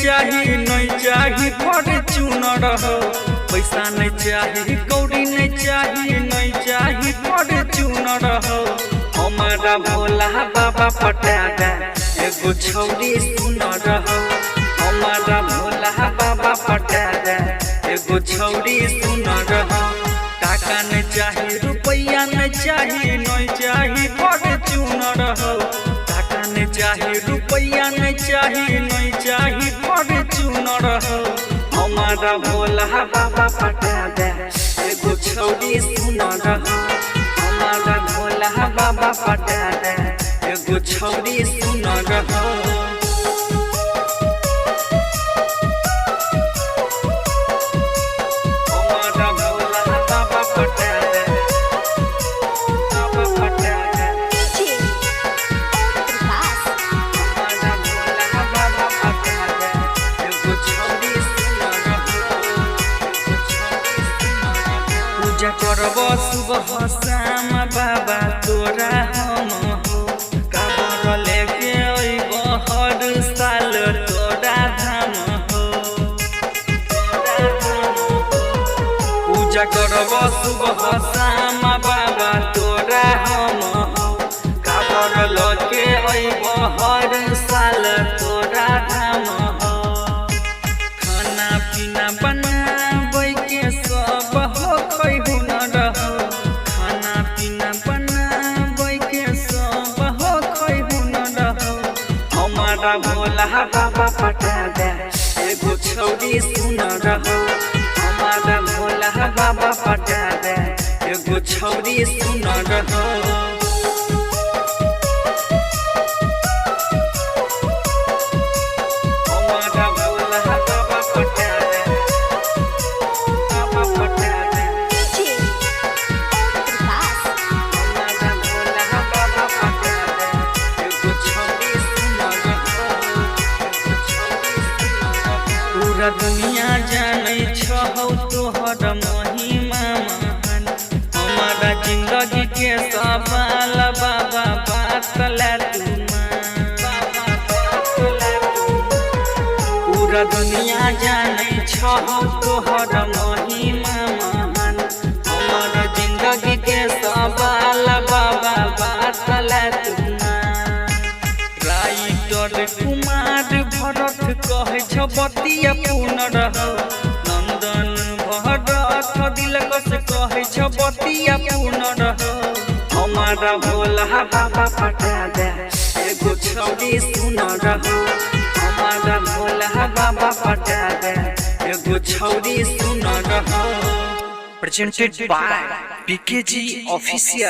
चाही फॉर्च्यूनर हो। पैसा नहीं चाही कौड़ी नहीं चाही फॉर्च्यूनर हो। हमारा भोला बाबा पटा दे एगो छौरी सुनर हो। हमारा भोला बाबा पटा दे एगो छौरी सुनर हो। टाका नहीं चाही रुपया नहीं चाही फॉर्च्यूनर हो। टाका नहीं चाही रुपया नहीं चाही फॉर्च्यूनर हो। हमारा भोला बाबा पटा दे एगो छौरी सुनर हो। हमारा भोला बाबा पटा दे एगो छौरी सुनर हो। पूजा करब सुबह शाम बाबा तोरा हम हो। काबर लेके अइब हर साल तोरा धाम हो। पूजा करब सुबह शाम बाबा तोरा हम हो। काबर लेके अइब हर साल तोरा धाम हो। खाना पीना बनाबै के सब हो हुनर हो। खाना पीना बनाबै के सब हो हुनर हो। हमारा भोला बाबा पटा दे एगो छौरी सुनर हो। हमारा भोला बाबा पटा दे एगो छौरी सुनर हो। पूरा दुनिया जानै छौ तोहर महिमा महान। हमारा जिंदगी के सवाल बाबा बातला पूरा दुनिया जानै छौ तोहर महिमा महान। हमारा जिंदगी के सवाल बाबा बातला राइटर कुमार भरत कहे छ बतिया पुनर हो। नंदन भरत दिलकश कहे छ बतिया पुनर हो। हमारा भोला बाबा पटा दे एगो छौरी सुनर हो। हमारा भोला बाबा पटा दे एगो छौरी सुनर हो। Presented by PKG Official।